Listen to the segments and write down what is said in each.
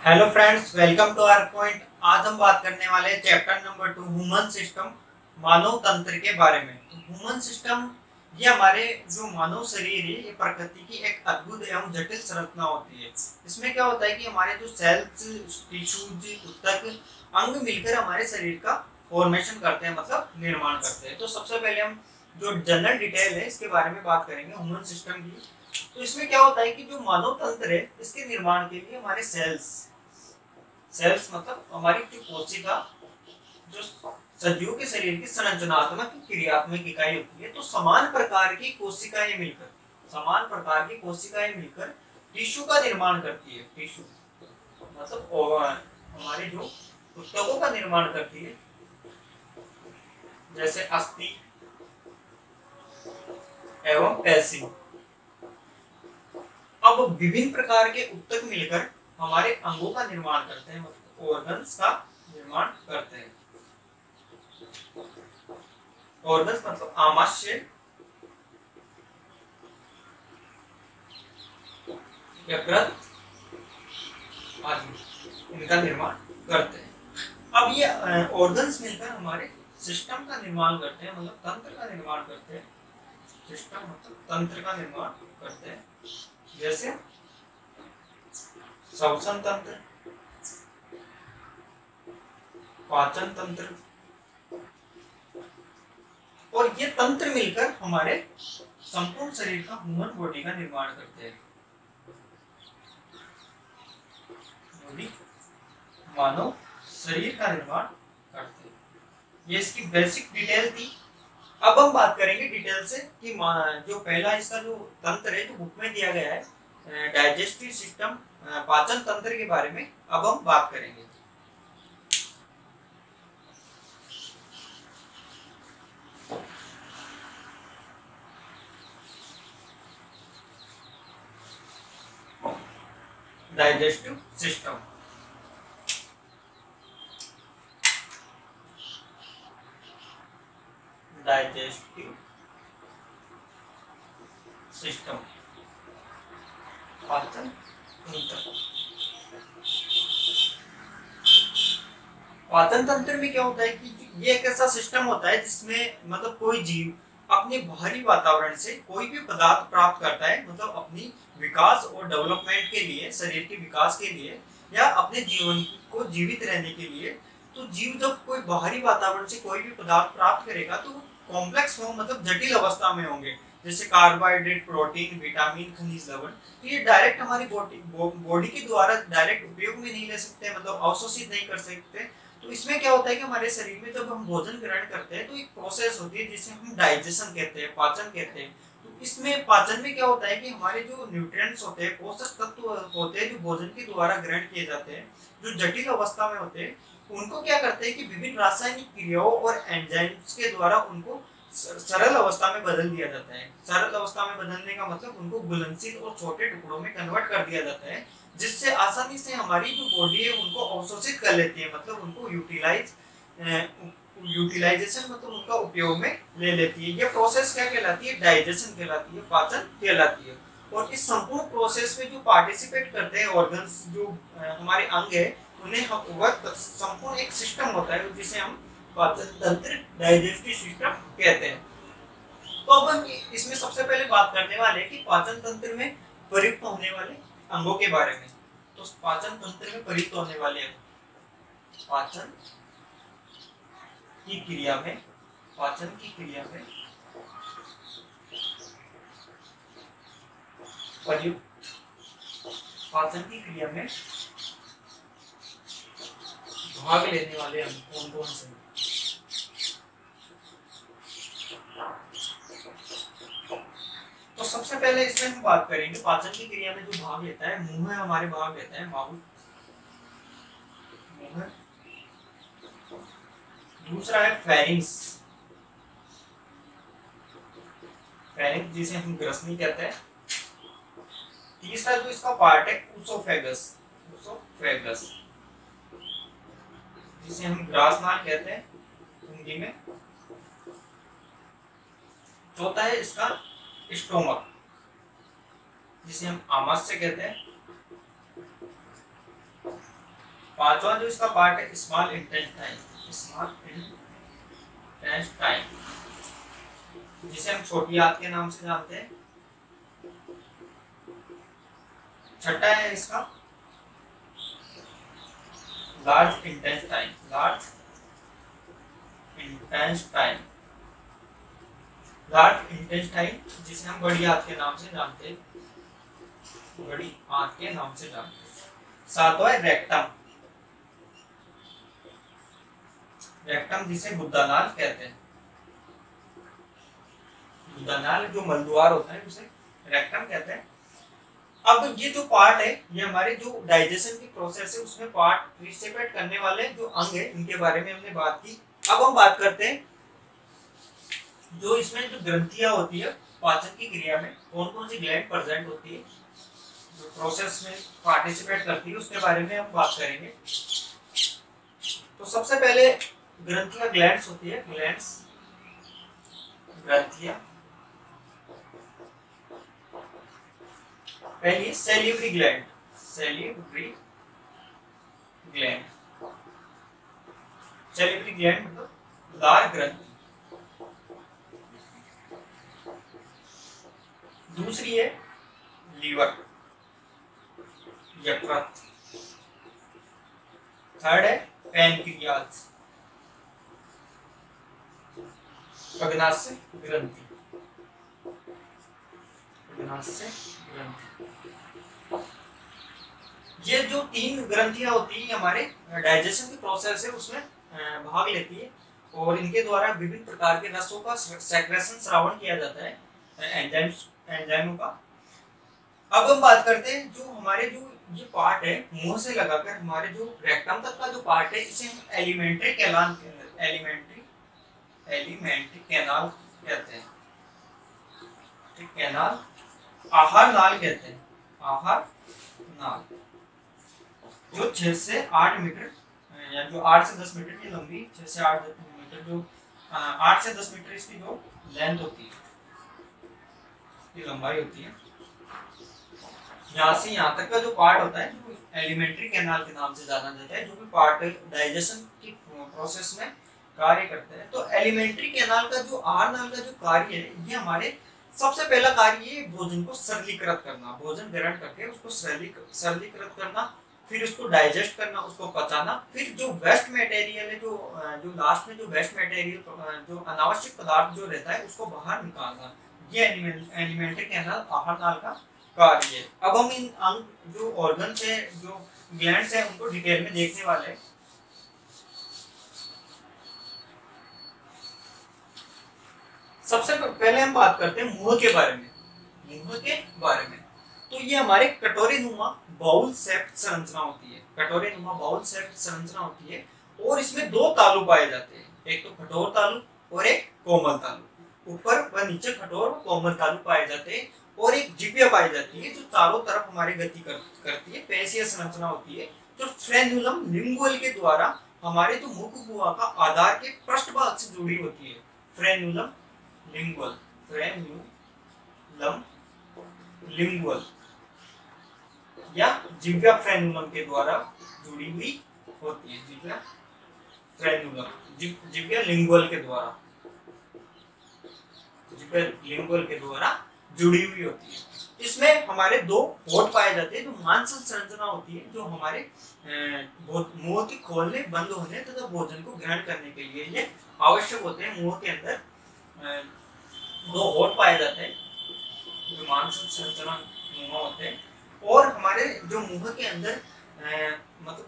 Hello friends, welcome to our point. आज हम बात करने वाले हैं चैप्टर नंबर 2 ह्यूमन सिस्टम, मानव तंत्र के बारे में। तो ह्यूमन सिस्टम ये हमारे जो मानव शरीर है, ये प्रकृति की एक अद्भुत एवं जटिल संरचना होती है। इसमें क्या होता है कि हमारे जो सेल्स, टिश्यूज, ऊतक, अंग मिलकर हमारे शरीर का फॉर्मेशन करते हैं, मतलब निर्माण करते हैं। तो सबसे पहले हम जो जनरल डिटेल है इसके बारे में बात करेंगे ह्यूमन सिस्टम की। तो इसमें क्या होता है कि जो मानव तंत्र है, इसके निर्माण के लिए हमारे सेल्स मतलब हमारी जो कोशिका, जो सजीव के शरीर की संरचनात्मक क्रियात्मक इकाई होती है। तो समान प्रकार की कोशिकाएं मिलकर टिश्यू का निर्माण करती है। टिश्यू मतलब हमारे जो ऊतकों का निर्माण करती है, जैसे अस्थि एवं पेशी। अब विभिन्न प्रकार के ऊतक मिलकर हमारे अंगों का निर्माण करते हैं, मतलब ऑर्गन्स का निर्माण करते हैं। ऑर्गन्स मतलब आमाशय, यकृत आदि, इनका निर्माण करते हैं। अब ये ऑर्गन्स मिलकर हमारे सिस्टम का निर्माण करते हैं, मतलब तंत्र का निर्माण करते हैं। सिस्टम मतलब तंत्र का निर्माण करते हैं, जैसे श्वसन तंत्र, पाचन तंत्र। और ये तंत्र मिलकर हमारे संपूर्ण शरीर का, ह्यूमन बॉडी का निर्माण करते हैं। मानव शरीर का निर्माण करते हैं। ये इसकी बेसिक डिटेल थी। अब हम बात करेंगे डिटेल से कि जो पहला इसका जो तंत्र है, जो बुक में दिया गया है, डाइजेस्टिव सिस्टम, पाचन तंत्र के बारे में अब हम बात करेंगे। डाइजेस्टिव सिस्टम, डाइजेस्टिव सिस्टम, पाचन तंत्र। पाचन तंत्र में क्या होता है कि ये एक ऐसा सिस्टम होता है जिसमें मतलब कोई जीव अपने बाहरी वातावरण से कोई भी पदार्थ प्राप्त करता है, मतलब अपनी विकास और डेवलपमेंट के लिए, शरीर के विकास के लिए या अपने जीवन को जीवित रहने के लिए। तो जीव जब कोई बाहरी वातावरण से कोई भी पदार्थ प्राप्त करेगा तो कॉम्प्लेक्स फॉर्म मतलब जटिल अवस्था में होंगे, जैसे कार्बोहाइड्रेट, प्रोटीन, विटामिन, खनिज, लवण। तो ये डायरेक्ट हमारी बॉडी के द्वारा डायरेक्ट उपयोग में नहीं ले सकते, मतलब अवशोषित नहीं कर सकते। तो इसमें क्या होता है कि हमारे शरीर में जब हम भोजन ग्रहण करते हैं तो एक प्रोसेस होती है जिसे हम डाइजेशन कहते हैं, पाचन कहते हैं। तो इसमें पाचन में क्या होता है कि हमारे जो न्यूट्रिएंट्स होते हैं, पोषक तत्व होते हैं, जो भोजन के द्वारा ग्रहण किए जाते हैं, जो जटिल अवस्था में होते हैं, उनको क्या करते हैं कि विभिन्न रासायनिक क्रियाओं और एंजाइम्स के द्वारा उनको सरल अवस्था में बदल दिया जाता है। सरल अवस्था में बदलने का मतलब उनको घुलनशील और छोटे टुकड़ों में कन्वर्ट कर दिया जाता है, जिससे आसानी से हमारी जो बॉडी है उनको अवशोषित कर लेती है, मतलब उनको यूटिलाइजेशन मतलब उनका उपयोग में ले लेती है। ये प्रोसेस क्या कहलाती है? डाइजेशन कहलाती है, पाचन कहलाती है। और इस संपूर्ण प्रोसेस में जो पार्टिसिपेट करते हैं ऑर्गन्स, जो हमारे अंग है, उन्हें हम वह संपूर्ण एक सिस्टम होता है जिसे हम पाचन तंत्र, डाइजेस्टिव सिस्टम कहते हैं। तो अब हम इसमें सबसे पहले बात करने वाले हैं कि पाचन तंत्र में प्रयुक्त होने वाले अंगों के बारे में। तो पाचन तंत्र में प्रयुक्त होने वाले अंग, पाचन की क्रिया में प्रयुक्त, पाचन की क्रिया में भाग लेने वाले अंग कौन कौन से हैं? तो सबसे पहले इसमें हम बात करेंगे पाचन की क्रिया में जो भाग लेता है, मुंह हमारे भाग लेता है, मुंह। दूसरा है फेरिंग्स, जिसे हम ग्रसनी कहते हैं। तीसरा जो इसका पार्ट है उसोफेगस, जिसे हम ग्रासनाल कहते हैं हिंदी में। चौथा है इसका स्टोमक, जिसे हम आमाशय कहते हैं। पांचवा जो इसका पार्ट है स्मॉल इंटेस्टाइन, स्मॉल इंटेस्टाइन जिसे हम छोटी आंत के नाम से जानते हैं। छठा है इसका large intestine, large intestine, large intestine जिसे हम बड़ी आंत के नाम से जानते हैं, बड़ी आंत के नाम से जानते हैं। सातवां है रेक्टम, रेक्टम जिसे गुद्दानाल कहते हैं, गुद्दानाल जो मलद्वार होता है उसे रेक्टम कहते हैं। अब ये जो पार्ट है ये हमारे जो डाइजेशन की प्रोसेस है उसमें पार्टिसिपेट करने वाले जो अंग है इनके बारे में हमने बात की। अब हम बात करते हैं जो इसमें जो ग्रंथियां होती है पाचन की क्रिया में कौन कौन सी ग्लैंड प्रेजेंट होती है जो प्रोसेस में पार्टिसिपेट करती है उसके बारे में हम बात करेंगे। तो सबसे पहले ग्रंथियां ग्लैंड्स होती है, ग्लैंड्स ग्रंथियां। पहली सेलिब्री ग्लैंड, सेलिब्री ग्लैंड, सेलिब्री ग्लैंड मतलब लार ग्रंथि। दूसरी है लीवर, यकृत। थर्ड है पैनक्रियाज, अग्नाशय ग्रंथि, अग्नाशय ग्रंथि। ये जो तीन ग्रंथियां होती है हमारे डाइजेशन की प्रोसेस है उसमें भाग लेती है और इनके द्वारा विभिन्न प्रकार के रसों का सेक्रेशन श्रावण किया जाता है एंजाइमों का। अब हम बात करते हैं जो हमारे जो ये पार्ट है मुंह से लगाकर हमारे जो रेक्टम तक का जो पार्ट है इसे हम एलिमेंट्री कैनाल, एलिमेंट्री कैनाल कहते हैं, ठीक, कैनाल, आहार नाल कहते हैं, आहार नाल, जो 6 से 8 मीटर या जो 8 से 10 मीटर की लंबी, 6 से 8 मीटर जो 8 से 10 मीटर इसकी जो लेंथ होती है, ये लंबाई होती है। यहाँ से यहाँ तक का जो पार्ट होता है जो एलिमेंट्री कैनाल के नाम से जाना जाता है, जो भी पार्ट डाइजेशन की प्रोसेस में कार्य करते हैं। तो एलिमेंट्री कैनाल का जो आहार नाल का जो कार्य है ये हमारे सबसे पहला कार्य है भोजन को सरलीकृत करना, भोजन ग्रहण करके उसको सरलीकृत करना, फिर उसको डाइजेस्ट करना, उसको पचाना, फिर जो वेस्ट मटेरियल है जो लास्ट में जो वेस्ट मटेरियल जो अनावश्यक पदार्थ जो रहता है उसको बाहर निकालना, ये एलिमेंट्री कैनाल आहार नाल का कार्य है। अब हम इन अंग जो ऑर्गन्स है जो ग्लैंड्स है उनको डिटेल में देखने वाले हैं। सबसे पहले हम बात करते हैं मुंह के बारे में, मुंह के बारे में। तो ये हमारे कटोरे नुमा बाउल शेप्ड संरचना होती है, कटोरे नुमा बाउल शेप्ड संरचना होती है और इसमें दो तालु पाए जाते हैं, एक तो कठोर तालु और एक कोमल तालु। ऊपर व नीचे कठोर व कोमल तालु पाए जाते हैं और एक जिह्वा पाई जाती है जो चारों तरफ हमारी गति करती है, पेशीय संरचना होती है जो फ्रेन्यूलम लिंगुअल के द्वारा हमारे जो मुख गुहा का आधार के पृष्ठभाग से जुड़ी होती है। फ्रेन्यूलम लिंगुअल, फ्रेन्यूलम लिंगुअल या जिह्वा फ्रेन्यूलम के द्वारा जुड़ी हुई होती है, जिह्वा फ्रेन्यूलम, जिह्वा लिंगुअल के द्वारा, जिह्वा लिंगुअल के द्वारा जुड़ी हुई होती है। इसमें हमारे दो होठ पाए जाते हैं जो मांसल संरचना होती है जो हमारे मुंह के खोलने बंद होने तथा भोजन को ग्रहण करने के लिए ये आवश्यक होते हैं। मुंह के अंदर दो होठ पाए जाते हैं जो मांसल संरचना मुंह होते हैं और हमारे जो मुंह के अंदर मतलब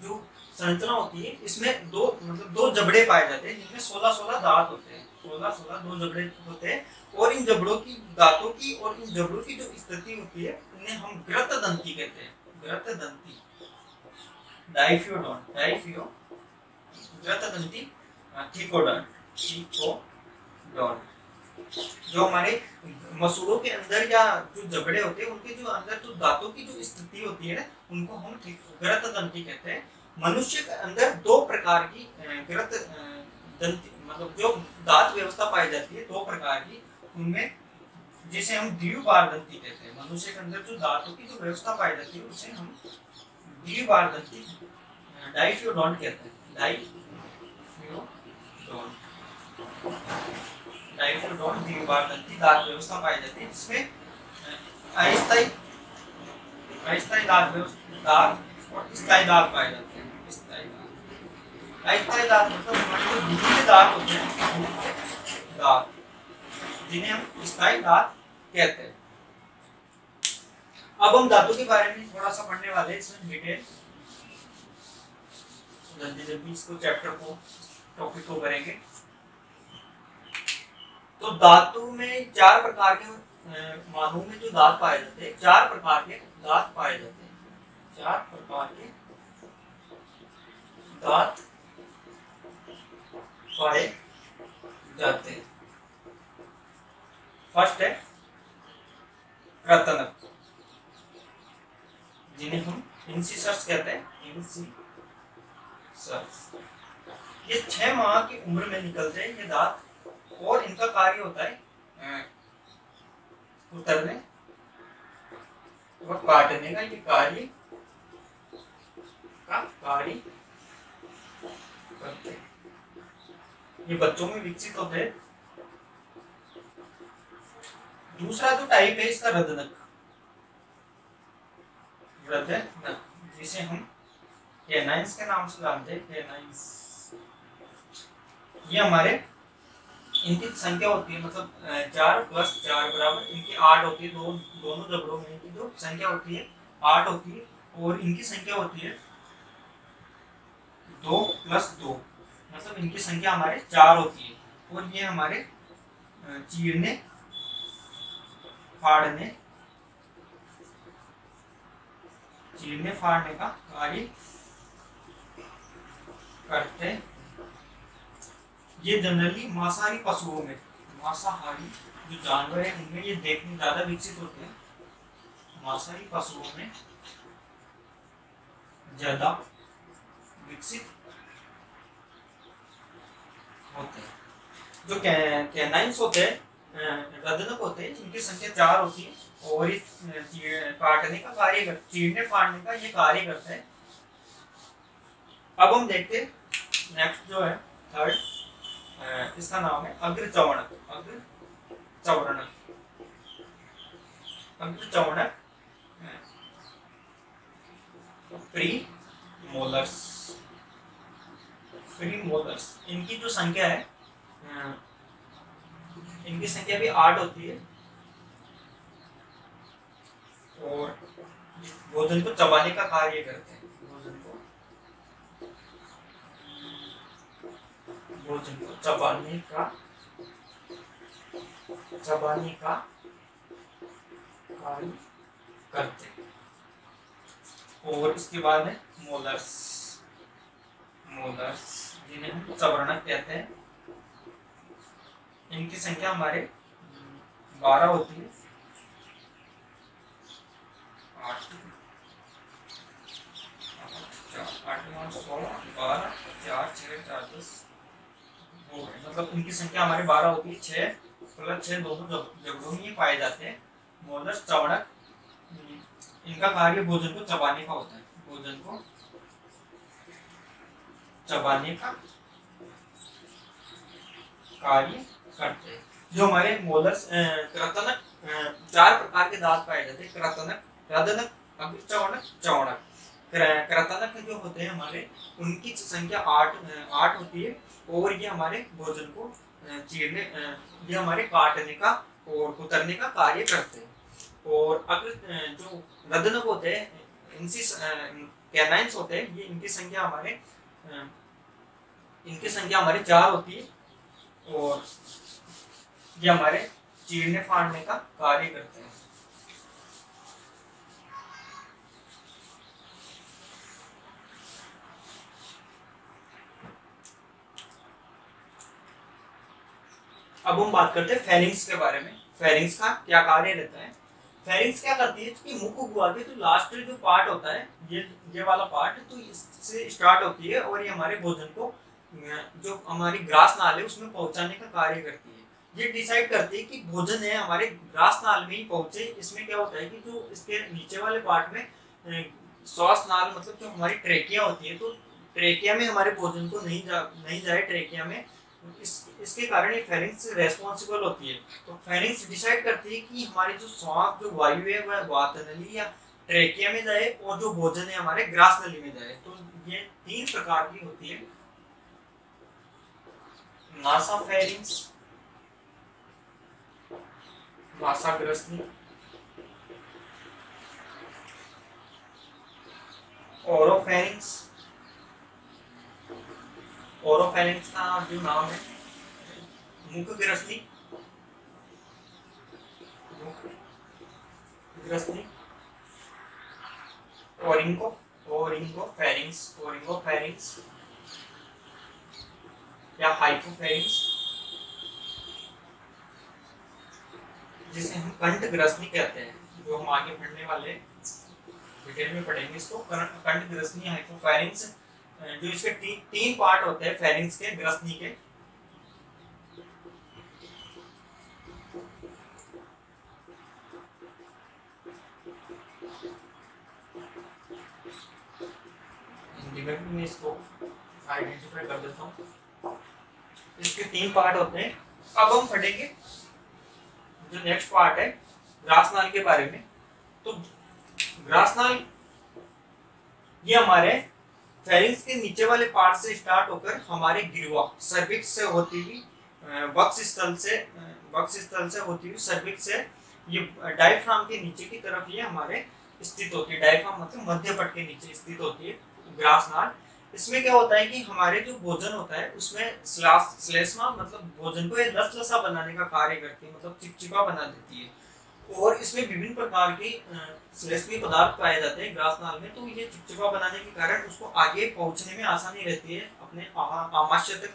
जो संरचना होती है इसमें दो जबड़े पाए जाते हैं जिनमें 16 दांत होते हैं, 16 दो जबड़े होते हैं और इन जबड़ों की दांतों की और इन जबड़ों की जो स्थिति होती है उन्हें हम ग्रतदंती कहते हैं, ग्रतदंती, डाइफियोडोंट, ग्रतदंती, थिकोडोंट, जो हमारे मसूड़ों के अंदर या जो जबड़े होते हैं उनके जो अंदर जो दांतों की जो स्थिति होती है उनको हम ग्रतदंती कहते हैं। मनुष्य के अंदर दो प्रकार की ग्रतदंती मतलब जो दांत व्यवस्था पाई जाती है दो प्रकार की, उनमें जिसे हम द्विबारदंती कहते हैं। मनुष्य के अंदर जो दांतों की जो व्यवस्था पाई जाती है उसे हम द्विबार दंती डाइफ्यूडोंट कहते हैं। डाइफ्यूडोंट द्विबार दंती दांत व्यवस्था पाई जाती है, जिसमें अस्थायी दांत और स्थायी दांत पाए जाते हैं। अस्थायी दांत मतलब हमारे जो दूध के दांत होते हैं, दांत जिन्हें हम स्थायी दांत कहते हैं। अब हम धातु के बारे में थोड़ा सा पढ़ने वाले हैं इसमें डिटेल, जल्दी जल्दी इसको चैप्टर को टॉपिक को करेंगे। तो धातु में 4 प्रकार के मानों में जो दांत पाए जाते हैं, 4 प्रकार के दांत पाए जाते हैं, 4 प्रकार के दांत पाए जाते हैं। फर्स्ट है कृंतक, जिन्हें हम इंसिसर्स कहते हैं, इंसिसर्स। ये 6 माह की उम्र में निकलते हैं ये दांत, और इनका कार्य होता है उतरने व काटने का। ये कार्य करते हैं। ये बच्चों में विकसित होते हैं। दूसरा जो टाइप है इसका रदनक, जिसे हम कैनाइंस के नाम से जानते हैं, कैनाइंस। ये हमारे इनकी संख्या होती है, मतलब 4 + 4 बराबर इनकी 8 होती है। दोनों जबड़ों में इनकी जो संख्या होती है 8 होती है, और इनकी संख्या होती है 2 + 2, मतलब इनकी संख्या हमारे 4 होती है। और ये हमारे चीरने फाड़ने का कार्य करते हैं। ये जनरली मांसाहारी पशुओं में, मांसाहारी जो जानवर है उनमें ये देखने ज्यादा विकसित होते हैं। मांसाहारी पशुओं में ज्यादा विकसित होते हैं। जो कैनाइंस होते हैं, रदनक होते हैं, जिनकी संख्या 4 होती है, और इस काटने का कार्य, चीरने फाड़ने का ये कार्य करते हैं। अब हम देखते हैं नेक्स्ट जो है थर्ड, इसका नाम है अग्रचौणक। प्रीमोलर्स। इनकी जो संख्या है, इनकी संख्या भी 8 होती है, और भोजन को चबाने का कार्य करते हैं। भोजन को चबाने का कार्य करते हैं। और इसके बाद है मोलर्स, जिन्हें हम चवर्णक कहते हैं। इनकी संख्या हमारे 12 होती है, 8 16 12 4 6 4 10, मतलब इनकी संख्या हमारे 12 होती है। 6 + 6 दोनों जगहों में ये पाए जाते हैं। मोलर्स, चवणक, इनका कार्य भोजन को चबाने का होता है। भोजन को चबाने का कार्य करते हैं। जो हमारे मोलर्स, कृंतक, 4 प्रकार के दांत पाए जाते हैं, कृंतक, रदनक, अग्रचौणक, चौणक। कृंतक जो होते हैं हमारे, उनकी संख्या 8 होती है, और ये हमारे भोजन को चीरने, ये हमारे काटने का और कुतरने का कार्य करते हैं। और अगर जो रदनक होते हैं, कैनाइंस होते हैं, ये इनकी संख्या हमारे 4 होती है, और ये हमारे चीरने फाड़ने का कार्य करते हैं। अब हम बात करते हैं फेरिंग्स के बारे में। फेरिंग्स का क्या कार्य रहता है? फेरिंग्स क्या करती है कि मुख को घुमा के जो लास्ट जो पार्ट होता है, ये वाला पार्ट, तो इससे स्टार्ट होती है, और ये हमारे भोजन को जो हमारी ग्रास नाल है उसमें पहुंचाने का कार्य करती है। ये डिसाइड करती है कि भोजन है हमारे ग्रास नाल में ही पहुंचे। इसमें क्या होता है कि जो इसके नीचे वाले पार्ट में श्वास नाल मतलब जो हमारी ट्रेकिया होती है, तो ट्रेकिया में हमारे भोजन को नहीं जाए ट्रेकिया में, इसके कारण ये फेरिंग्स रेस्पॉन्सिबल होती है। तो फेरिंग्स डिसाइड करती है कि हमारी जो श्वास जो वायु है वह वातनली या ट्रेकिया में जाए और जो भोजन है हमारे ग्रास नली में जाए। तो ये 3 प्रकार की होती है, नासाफेरिंग्स, नासाग्रसनी, ओरोफेरिंग्स। ओरोफेरिंग्स का जो नाम है मुखग्रसनी, मुखग्रसनी, ओरिंगोफेरिंग्स या हाइपोफेरिंग्स, जिसे हम कंठग्रसनी कहते हैं, जो हम आगे पढ़ने वाले डिटेल में पढ़ेंगे इसको। कंठग्रसनी, हाइपोफेरिंग्स, जो इसके 3 पार्ट होते हैं फेरिंग्स के, ग्रसनी के। हिंदी में भी मैं इसको आइडेंटिफाई कर देता हूँ। इसके 3 पार्ट होते हैं। अब हम पढ़ेंगे जो नेक्स्ट पार्ट है ग्रासनाल के बारे में। तो ग्रासनाल ये हमारे फेरिंग्स के नीचे वाले पार्ट से स्टार्ट होकर हमारे गिरवा सर्विक्स से होती हुई वक्ष स्थल से होती हुई सर्विक्स से ये डायफ्राम के नीचे की तरफ ये हमारे स्थित होती है। डायफ्राम मतलब मध्यपट के नीचे स्थित होती है ग्रासनाल। इसमें क्या होता है कि हमारे जो भोजन होता है उसमें श्लेष्मा मतलब भोजन को लसलसा बनाने का कार्य करती है, मतलब चिपचिपा बना देती है। और इसमें विभिन्न प्रकार के श्लेष्मी पदार्थ पाए जाते हैं ग्रासनाल में। तो ये चिपचिपा बनाने के कारण उसको आगे पहुंचने में आसानी रहती है, अपने आमाशय तक,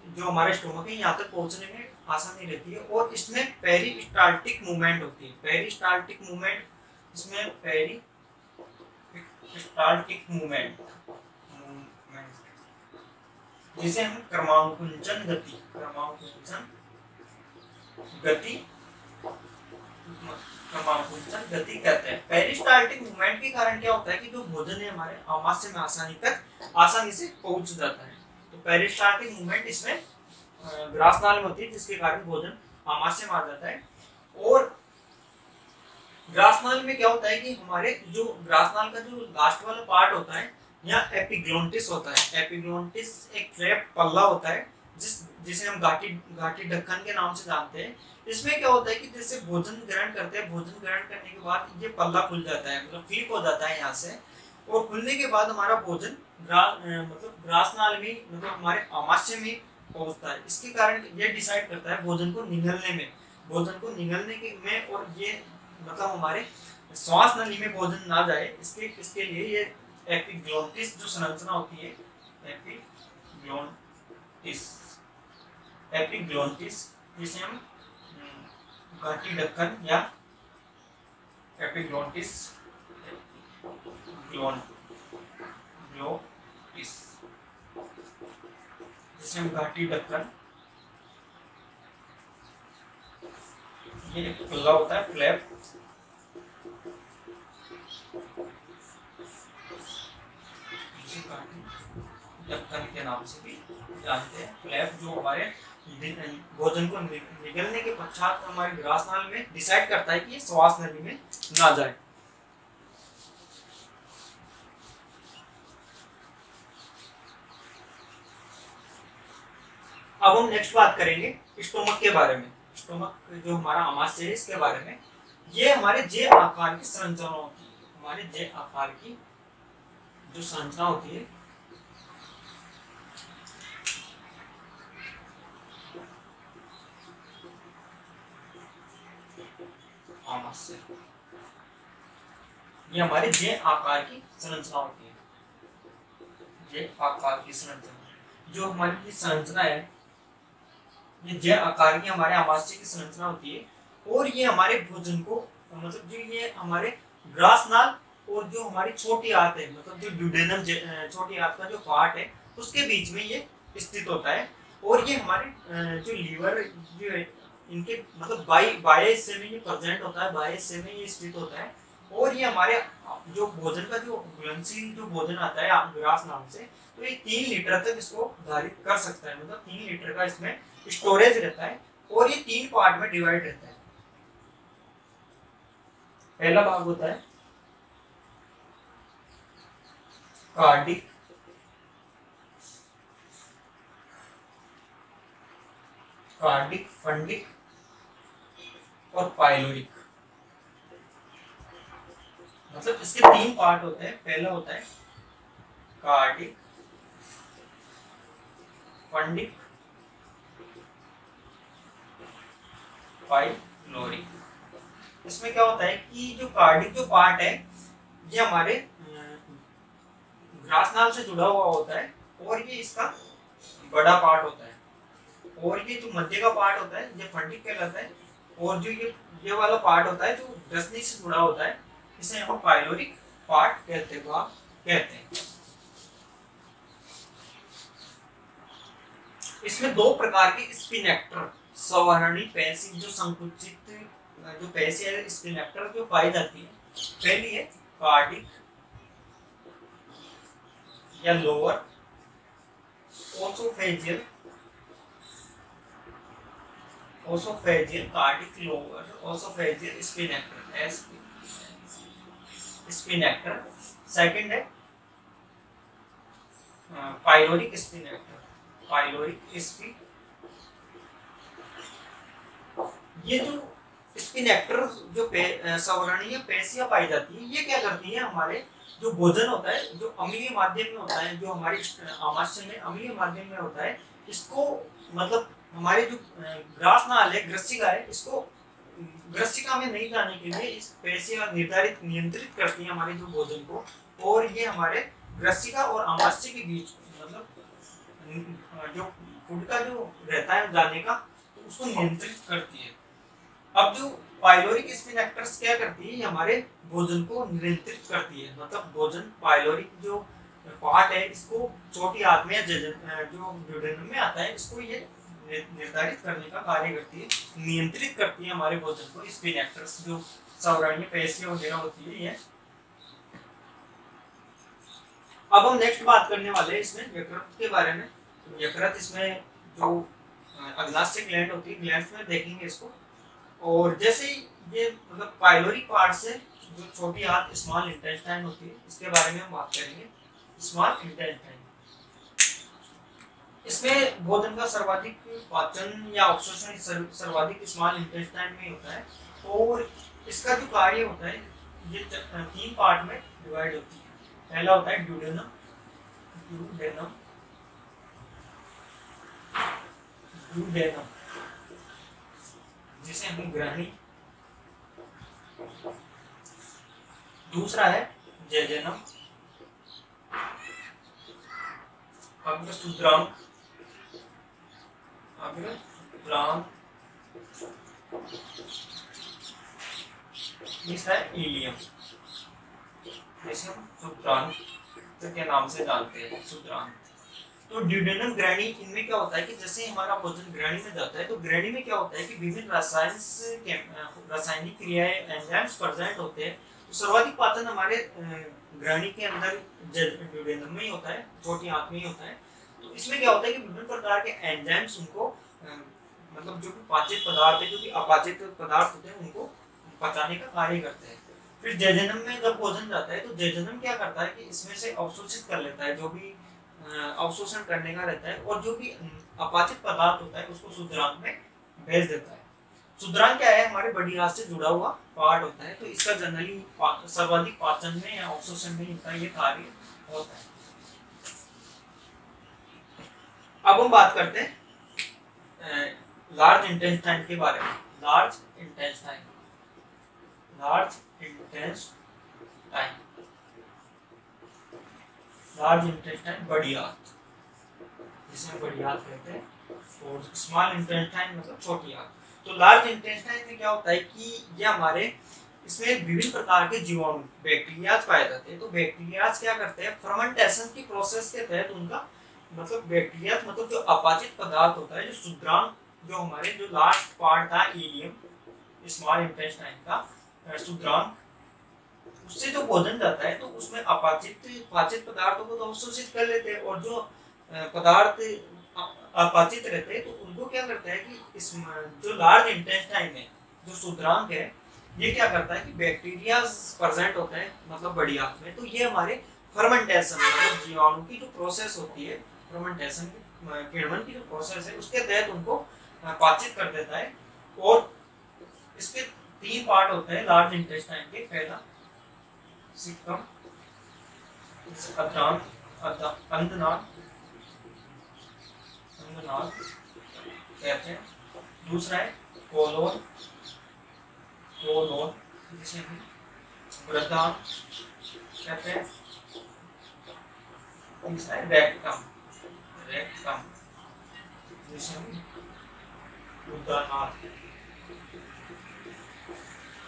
जो हमारे स्टोमक है यहाँ तक पहुंचने में आसानी रहती है। और इसमें पेरिस्टाल्टिक मूवमेंट होती है। पेरिस्टाल्टिक मूवमेंट, इसमें पेरिस्टाल्टिक मूवमेंट जिसे हम क्रमांकुंचन गति कहते हैं। पेरिस्टाल्टिक मूवमेंट के कारण क्या होता है कि जो भोजन है हमारे आमाशय में आसानी से पहुंच जाता है। तो पेरिस्टाल्टिक मूवमेंट इसमें ग्रासनाल में होती है, जिसके कारण भोजन आमाशय में आ जाता है। और ग्रासनाल में क्या होता है कि हमारे जो ग्रासनाल का जो लास्ट वाला पार्ट होता है यहाँ एपिग्लोटिस होता है। एपिग्लोटिस एक फ्लैप पल्ला होता है जिसे हम घाटी ढक्कन के नाम से जानते हैं। इसमें क्या होता है कि जैसे भोजन ग्रहण करते हैं, भोजन ग्रहण करने के बाद ये पल्ला खुल जाता है, मतलब फ्लिप हो जाता है यहाँ से। और खुलने के बाद हमारा भोजन मतलब ग्रासनाल में मतलब हमारे आमाशय में पहुंचता है। इसके कारण ये डिसाइड करता है भोजन को निगलने में और ये मतलब हमारे श्वास नली में भोजन ना जाए, इसके लिए ये एपिग्लोटिस जो संरचना होती है, एपिग्लोटिस जिसे हम घाटी ढक्कन या एपिग्लोटिस जिसे हम घाटी ढक्कन, ये एक पल्ला होता है फ्लैप, ढक्कन के नाम से भी जानते हैं। फ्लैप जो हमारे भोजन को निगलने के पश्चात हमारे ग्रासनाल में डिसाइड करता है कि ये श्वास नली में ना जाए। अब हम नेक्स्ट बात करेंगे स्टोमक के बारे में। स्टोमक जो हमारा आमाशय है इसके बारे में। ये हमारे जे आकार की संरचना होती है। हमारे जे आकार की जो संरचना होती है आमाशय, ये हमारे जे आकार की संरचना होती है। जे आकार की संरचना, जो हमारी संरचना है ये जे आकार की हमारे आमाशय की संरचना होती है। और ये हमारे भोजन को मतलब जो ये हमारे ग्रासनाल और जो हमारी छोटी आंत है, मतलब जो ड्यूडेनम छोटी आंत का जो पार्ट है उसके बीच में ये स्थित होता है। और ये हमारे जो लीवर जो है इनके मतलब बाई हिस्से में ये प्रेजेंट होता है, बाई हिस्से में ये स्थित होता है। और ये हमारे जो भोजन का जो घुलनशील जो भोजन आता है ग्रास नाम से, तो ये 3 लीटर तक इसको धारित कर सकता है, मतलब 3 लीटर का इसमें स्टोरेज रहता है और ये 3 पार्ट में डिवाइड रहता है। पहला भाग होता है कार्डिक, फंडिक और पाइलोरिक, मतलब इसके 3 पार्ट होते हैं। पहला होता है कार्डिक, फंडिक, पाइलोरिक। इसमें क्या होता है कि जो कार्डिक जो पार्ट है ये हमारे ग्रासनाल से जुड़ा हुआ होता है और ये इसका बड़ा पार्ट होता है, और ये जो मध्य का पार्ट होता है ये फंडिक कहलाता है, और जो ये वाला पार्ट होता है जो ग्रसनी से जुड़ा होता है इसे हम पाइलोरिक पार्ट कहते हैं। इसमें 2 प्रकार के स्पिनेक्टर, सवर्णी पेशी जो संकुचित जो पेशी है स्पिनेक्टर जो पाई जाती है। पहली है कार्डिक या लोअर ओसोफेजियल कार्डिक लोअर ओसोफेजियल स्पिनेक्टर स्पिनेक्टर। सेकंड है पाइलोरिक स्पिनेक्टर, ये जो स्पिनेक्टर जो सवर्णी पेशियां पाई जाती है ये क्या करती है, हमारे जो भोजन होता है जो अम्लीय माध्यम में होता है, जो हमारे आमाशय में अम्लीय माध्यम में होता है, इसको मतलब हमारे जो ग्रासनाल है ग्रसिका है, इसको ग्रसिका में नहीं जाने के लिए इस पेशियां नियंत्रित करती है हमारे जो भोजन को, और ये हमारे ग्रसिका और आमाशय के बीच मतलब जो फूड का जो रहता है जाने का तो उसको नियंत्रित करती है। अब जो पाइलोरिक स्पिनेक्टर्स क्या करती है, हमारे भोजन को नियंत्रित करती है, मतलब भोजन पाइलोरिक जो पार्ट है इसको छोटी आंत में जो ड्यूडेनम में आता है इसको ये निर्धारित करने का कार्य करती है, नियंत्रित करती है हमारे भोजन को। स्पिनेक्टर्स जो सवर्णी पेशियां वगैरह होती है ये। अब हम नेक्स्ट बात करने वाले हैं इसमें यकृत के बारे में। यकृत इसमें जो अग्नाशय ग्लैंड होती है, ग्लैंड्स में देखेंगे इसको, और जैसे ही ये मतलब पाइलोरिक पार्ट से जो छोटी आंत स्मॉल इंटेस्टाइन होती है इसके बारे में हम बात करेंगे। स्मॉल इंटेस्टाइन, इसमें भोजन का सर्वाधिक पाचन या अवशोषण सर्वाधिक स्मॉल इंटेस्टाइन में होता है, और इसका जो कार्य होता है ये 3 पार्ट में डिवाइड होती है। पहला होता है ड्यूडेनम, जिसे हम ग्रहणी, दूसरा है जेजेनम, अग्रसूत्रांक, तीसरा है इलियम, जिसे हम सूत्रांक के नाम से जानते हैं, सूत्रांक। तो ड्यूडेनम, ग्रहणी, इनमें क्या होता है कि जैसे हमारा भोजन ग्रहणी में जाता है तो ग्रहणी में क्या होता है कि विभिन्न रासायनिक क्रियाएं एंजाइम्स प्रेजेंट होते हैं। तो सर्वाधिक पाचन हमारे ग्रहणी के अंदर ड्यूडेनम में ही होता है, छोटी आंत में ही होता है। तो इसमें क्या होता है कि विभिन्न प्रकार के एंजाइम्स उनको मतलब जो भी पाचित पदार्थ है, जो भी अपाचित पदार्थ होते हैं उनको पचाने का कार्य करते हैं। फिर जेजेनम में जब भोजन जाता है तो जेजेनम क्या करता है कि इसमें से अवशोषित कर लेता है, जो भी अवशोषण करने का रहता है, और जो भी अपाचित पदार्थ होता है उसको सूत्रांक में भेज देता है। सूत्रांक क्या है, हमारे बड़ी आंत से जुड़ा हुआ पार्ट होता है, तो इसका जनरली सर्वाधिक पाचन में या अवशोषण में इनका ये कार्य होता है। अब हम बात करते हैं लार्ज इंटेस्टाइन के बारे में। लार्ज इंटेस्टाइन, बड़ी आंत, जिसे बड़ी आंत कहते हैं, और स्मॉल इंटेस्टाइन मतलब छोटी आंत। तो लार्ज इंटेस्टाइन में क्या होता है कि ये हमारे इसमें विभिन्न प्रकार के जीवाणु बैक्टीरियाज पाए जाते हैं। तो बैक्टीरियाज क्या करते हैं, फर्मेंटेशन की प्रोसेस के तहत उनका मतलब बैक्टीरिया मतलब जो अपाचित पदार्थ होता है, जो सूत्रांक, जो हमारे जो लास्ट पार्ट था इलियम स्मॉल इंटेस्टाइन का सूत्रांक, उससे जो भोजन जाता है तो उसमें अपाचित पाचित पदार्थों को तो अवशोषित कर लेते हैं, और जो पदार्थ अपाचित रहते हैं तो उनको क्या करता है कि इस जो लार्ज इंटेस्टाइन है, जो शूद्रांग है, ये क्या करता है कि बैक्टीरिया प्रेजेंट होते हैं मतलब बड़ी आंत में, तो ये हमारे फर्मेंटेशन मतलब जीवाणु की जो प्रोसेस होती है, फर्मेंटेशन की किण्वन की जो प्रोसेस है उसके तहत उनको पाचित कर देता है। और इसके 3 पार्ट होते हैं लार्ज इंटेस्टाइन के। पहला सिक्कम, अद्रांत, अंधनाद कहते हैं। दूसरा है कोलोन, जिसे हम वृद्धांत कहते हैं। तीसरा है रेक्टम, जिसे हम उदरनाल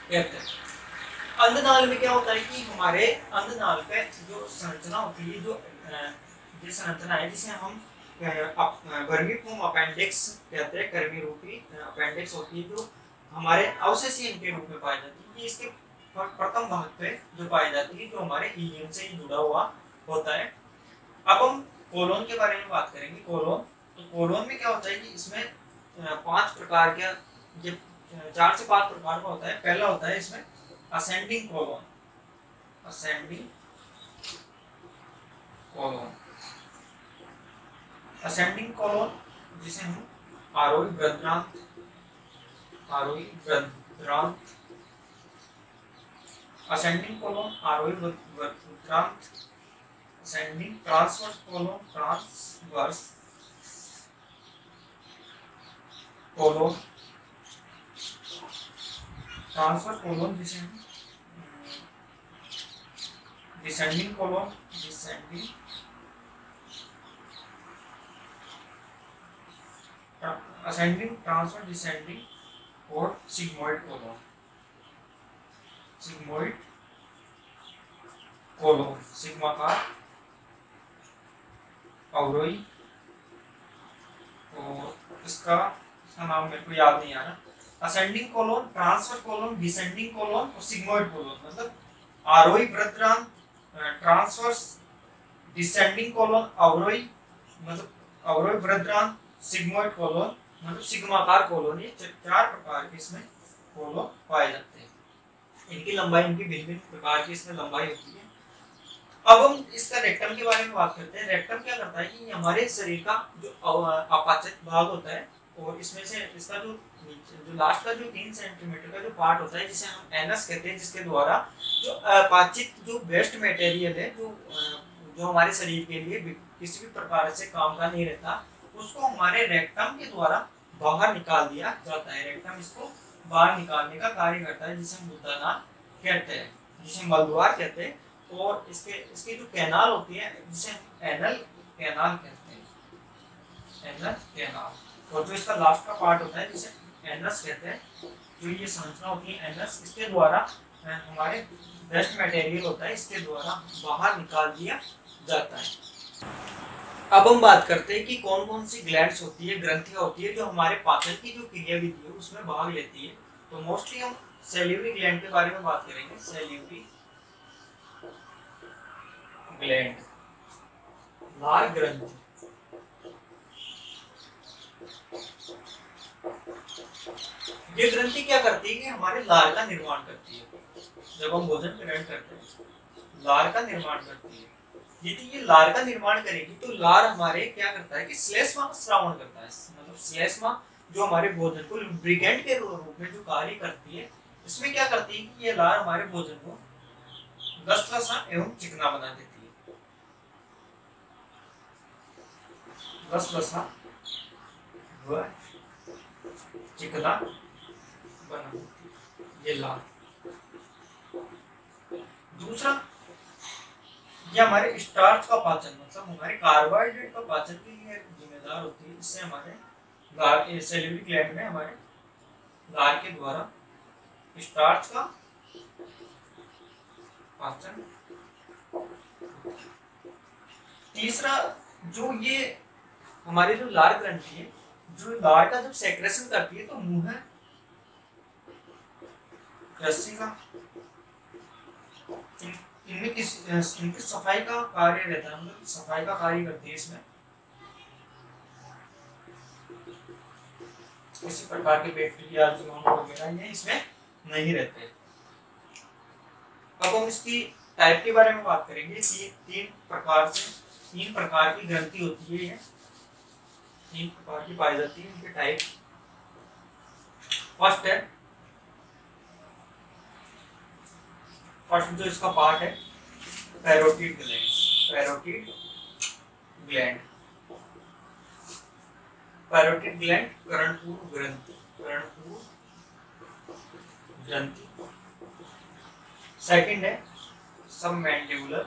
कहते हैं। अंधनाल में क्या होता है कि हमारे अंधनाल पे जो संरचना होती है, जो संरचना है जिसे हम वर्मीफॉर्म अपेंडिक्स कहते हैं, कर्मी रूपी अपेंडिक्स होती है, जो हमारे अवशेषीय के रूप में पाई जाती है। ये इसके प्रथम भाग पे जो पाई जाती है, जो हमारे इलियम से ही जुड़ा हुआ होता है। अब हम कोलोन के बारे में बात करेंगे। तो कोलोन में क्या होता है कि इसमें 5 प्रकार का, ये 4 से 5 प्रकार का होता है। पहला होता है इसमें असेंडिंग कोलोन, असेंडिंग कोलोन जिसे हम आरोही वृद्धांत, असेंडिंग कोलोन आरोही वृद्धांत, ascending transverse colon, transverse colon जिसे हम descending colon, ascending, transverse, descending और सिग्मोइड कोलोन, सिग्माकार, अवरोही, और इसका नाम मेरे को याद नहीं आ रहा। Ascending colon, transfer colon, descending colon और सिग्मोइड कोलोन, मतलब आरोही वृद्धांत, ट्रांसवर्स, डिसेंडिंग कोलोन, अवरोही मतलब अवरोही वृद्धांत, सिग्मोइड कोलोन मतलब सिग्माकार कोलोन। ये 4 प्रकार के इसमें कोलोन पाए जाते हैं। इनकी लंबाई, इनकी भिन्न प्रकार की इसमें लंबाई होती है। अब हम इसका रेक्टम के बारे में बात करते हैं। रेक्टम क्या करता है कि हमारे शरीर का जो अपाचित भाग होता है, और इसमें से इसका जो लास्ट का जो 3 सेंटीमीटर का जो पार्ट होता है, जिसे हम एनस कहते हैं, जिसके द्वारा जो अपाचित जो वेस्ट मटेरियल है, जो हमारे शरीर के लिए किसी भी प्रकार से काम का नहीं रहता, उसको हमारे रेक्टम के द्वारा बाहर निकाल दिया जाता है। रेक्टम इसको बाहर निकालने का कार्य करता है, जिसे हम मुद्दानाल कहते हैं, जिसे मलद्वार कहते हैं। और इसके जो कैनाल होती है, जिसे हम एनल कैनाल कहते हैं, एनल कैनाल। और जो इसका लास्ट का पार्ट होता है, जिसे एनस कहते हैं, जो ये संरचना होती है एनस, इसके द्वारा हमारे वेस्ट मटेरियल होता है, इसके द्वारा बाहर निकाल दिया जाता है। अब हम बात करते हैं कि कौन कौन सी ग्लैंड्स होती है, ग्रंथियां होती है, जो हमारे पाचन की जो क्रियाविधि है उसमें भाग लेती है। तो मोस्टली हम सैलिवरी ग्लैंड के बारे में बात करेंगे। सैलिवरी ग्लैंड, लार ग्रंथि। ये ग्रंथि क्या करती है कि हमारे लार का निर्माण करती है। जब हम भोजन ग्रहण करते हैं, लार का निर्माण करती है। यदि ये लार का निर्माण करेगी तो लार हमारे क्या करता है कि श्लेष्मा का श्रावण करता है, मतलब श्लेष्मा जो हमारे भोजन को लुब्रिकेंट के रूप में जो कार्य करती है, इसमें क्या करती है कि ये लार हमारे भोजन को लसलसा एवं चिकना बना देती है। लसलसा व चिकना बना देती है ये लार। दूसरा, ये हमारे स्टार्च का पाचन, मतलब हमारे कार्बोहाइड्रेट का पाचन के लिए जिम्मेदार होती है। इससे हमारे लार, सैलिवरी ग्लैंड में हमारे लार के द्वारा स्टार्च का पाचन। तीसरा, जो ये हमारे जो लार ग्रंथि है, जो लार का जब सेक्रेशन करती है तो मुंह रस्सी का इनमें इनकी सफाई का कार्य रहता है, मतलब सफाई का कार्य करती है। इसमें किसी प्रकार के बैक्टीरिया जीवाणु वगैरह ये इसमें नहीं रहते। अब हम इसकी टाइप के बारे में बात करेंगे कि तीन प्रकार की ग्रंथि होती है, ये 3 प्रकार की पाई जाती है। इनके टाइप, फर्स्ट जो इसका पार्ट है parotid gland. Parotid gland Karnapur ग्रंथि। सेकंड है सबमैंडिबुलर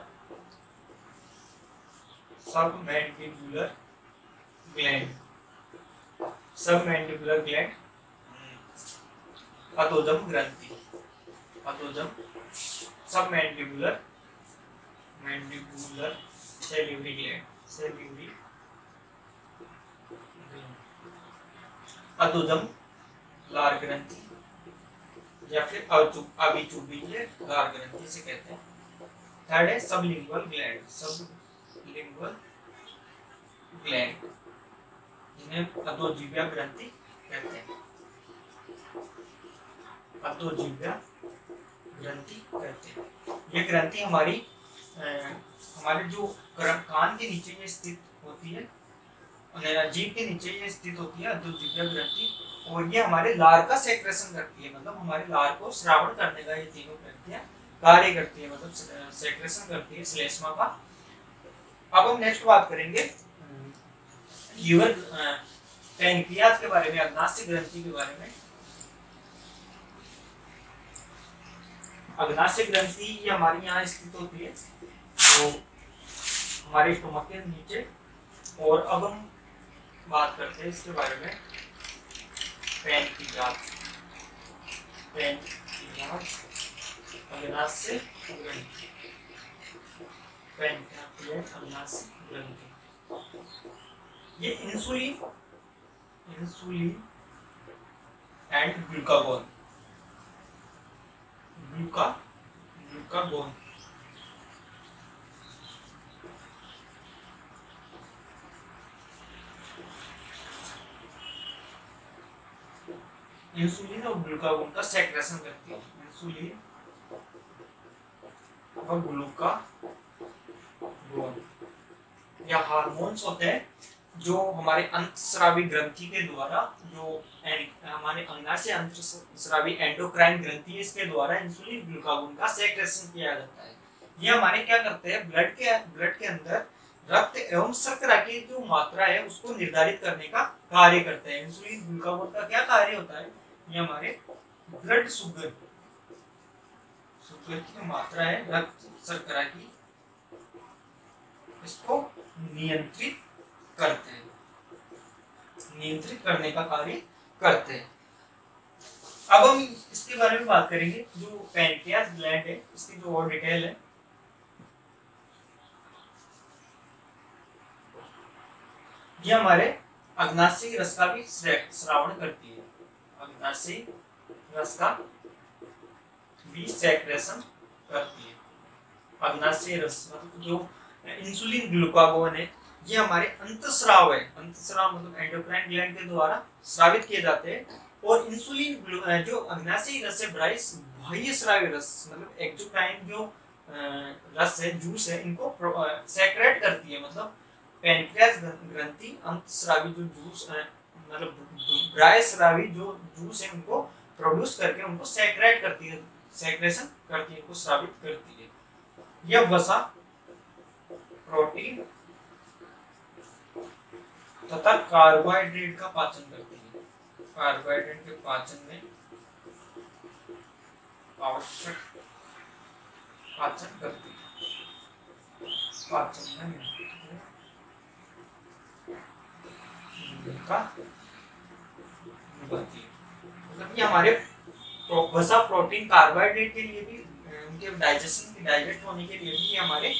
ग्लैंड। अधोजम ग्रंथि, सबमैंडिबुलर सैलिवरी ग्लैंड। अधोजम लार ग्रंथि या फिर अभिचुंबीय लार ग्रंथि से कहते हैं। थर्ड है सबलिंगुअल ग्लैंड जिन्हें अधोजीव्या ग्रंथि कहते हैं। ये ग्रंथि हमारे जो कान के नीचे ये स्थित होती है, जीभ के नीचे ये स्थित होती है अधोजीव्या ग्रंथि, और ये हमारे लार का सेक्रेशन करती है, मतलब हमारे लार को श्रावण करने का ये तीनों ग्रंथियां कार्य करती है, मतलब सेक्रेशन करती है श्लेष्मा का। अब हम नेक्स्ट बात करेंगे लीवर पैनक्रियाज के बारे में, अग्नाशय ग्रंथि के बारे में। अग्नाशय ग्रंथि ये हमारी यहाँ स्थित होती है, तो हमारे स्टोमक के नीचे। और अब हम बात करते हैं इसके बारे में पैनक्रियाज अग्नाशय ग्रंथि। अग्नाशय ग्रंथि ये इंसुलिन एंड ग्लूकागोन इंसुलिन और ग्लूकागोन का सेक्रेशन करती है। इंसुलिन और ग्लूकागोन या हार्मोन्स होते हैं जो हमारे अंतस्रावी ग्रंथि के द्वारा, जो हमारे अग्नाशय अंतस्रावी एंडोक्राइन ग्रंथि है, इसके द्वारा इंसुलिन ग्लूकागोन का सेक्रेशन किया जाता है। ये हमारे क्या करते हैं, ब्लड के अंदर रक्त एवं शर्करा की जो मात्रा है उसको निर्धारित करने का कार्य करते हैं। इंसुलिन ग्लूकागोन का क्या कार्य होता है, ये हमारे ब्लड शुगर की मात्रा है रक्त शर्करा की, इसको नियंत्रित करने का कार्य करते हैं। अब हम इसके बारे में बात करेंगे, जो पैनक्रियाज ग्लैंड है इसकी जो और डिटेल है। ये हमारे अग्नाशय रस का भी श्रावण करती है, अग्नाशय रस का भी सेक्रेशन करती है। अग्नाशय रस मतलब जो इंसुलिन ग्लूकागोन है, ये हमारे अंतस्राव मतलब एंडोक्राइन ग्लैंड के द्वारा स्रावित किए जाते हैं। और इंसुलिन जो अग्नाशय रस से बाह्य स्रावी रस मतलब एक्सोक्राइन जो रस है, जूस है, इनको सेक्रेट करती है। मतलब पैनक्रियाज ग्रंथि अंतस्रावी जो जूस मतलब बाह्य स्रावी जो जूस है उनको प्रोड्यूस करके उनको सेक्रेट करती है, सेक्रेशन करती है, उनको स्रावित करती है। यह वसा, प्रोटीन तथा कार्बोहाइड्रेट का पाचन करती है। कार्बोहाइड्रेट के पाचन में आवश्यक पाचन करती है, पाचन में मतलब ये हमारे वसा, प्रोटीन, कार्बोहाइड्रेट के लिए भी, उनके डाइजेस्ट होने के लिए भी हमारे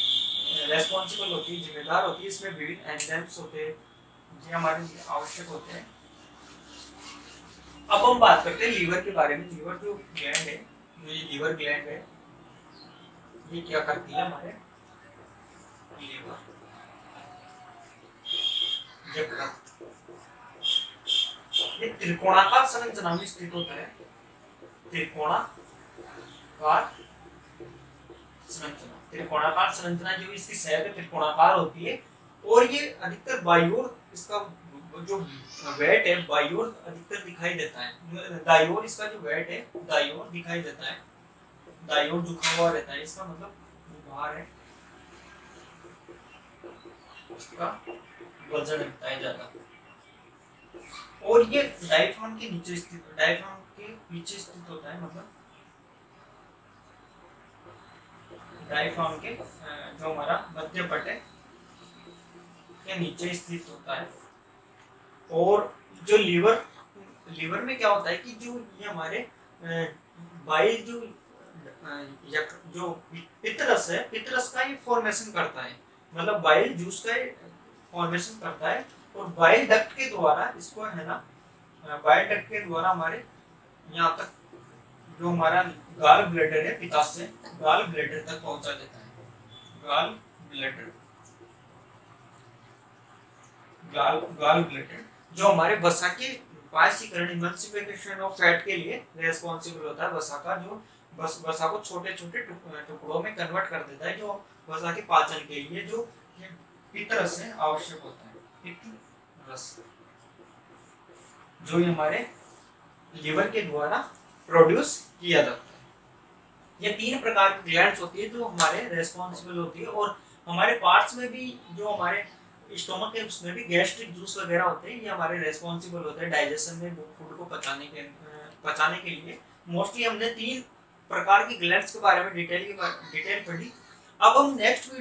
रेस्पॉन्सिबल होती है, जिम्मेदार होती है। इसमें विभिन्न एंजाइम्स होते हैं जो हमारे लिए आवश्यक होते हैं। अब हम बात करते हैं लीवर के बारे में। लीवर जो ग्लैंड है, जो ये लीवर ग्लैंड है, ये क्या करती है हमारे लीवर, ये त्रिकोणाकार संरचना में स्थित होता है, त्रिकोणाकार संरचना। त्रिकोणाकार संरचना जो इसकी सैल त्रिकोणाकार होती है और ये अधिकतर बाई ओर इसका जो वेट है बाई ओर अधिकतर दिखाई देता है, दाई ओर इसका जो वेट है दाई ओर दिखाई देता है, दाई ओर झुका हुआ रहता है, इसका मतलब भार है, उसका वजन रहता है ज्यादा। और ये डायफ्राम के नीचे स्थित, डायफ्राम के पीछे स्थित होता है, मतलब डायफ्राम के जो हमारा मध्य पट है के नीचे स्थित होता है। और जो लीवर में क्या होता है कि जो ये हमारे बाइल जो पित्तरस है, पित्तरस का ये फॉर्मेशन करता है, मतलब बाइल जूस का फॉर्मेशन करता है और बाइल डक्ट के द्वारा इसको है ना, बाइल डक्ट के द्वारा हमारे यहाँ तक जो हमारा गाल ब्लैडर है पित्ताशय गाल ब्लैडर तक पहुंचा देता है, गाल ब्लैडर जो हमारे वसा के बाष्पीकरण इमल्सिफिकेशन ऑफ फैट के लिए रेस्पॉन्सिबल होता है। वसा का जो वसा को छोटे छोटे टुकड़ों में कन्वर्ट कर देता है, जो वसा के पाचन के लिए जो पित्तरस है आवश्यक होता है, पित्तरस जो हमारे लीवर के द्वारा प्रोड्यूस किया जाता है। ये 3 प्रकार की ग्लैंड्स होती है जो हमारे रेस्पॉन्सिबल होती है। और हमारे पार्ट्स में भी जो हमारे स्टोमक है उसमें भी गैस्ट्रिक जूस वगैरह होते हैं, ये हमारे रेस्पॉन्सिबल होते हैं डाइजेशन में, फूड को पचाने के लिए। मोस्टली हमने 3 प्रकार की ग्लैंड्स के बारे में डिटेल पढ़ी। अब हम नेक्स्ट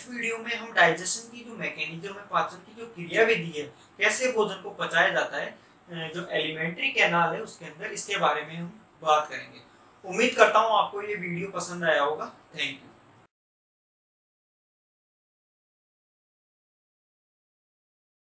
वीडियो में हम डाइजेशन की जो मैकेनिज्म है, पाचन की जो क्रियाविधि है, कैसे भोजन को पचाया जाता है, जो एलिमेंट्री कैनाल है उसके अंदर, इसके बारे में हम बात करेंगे। उम्मीद करता हूँ आपको ये वीडियो पसंद आया होगा। Thank you.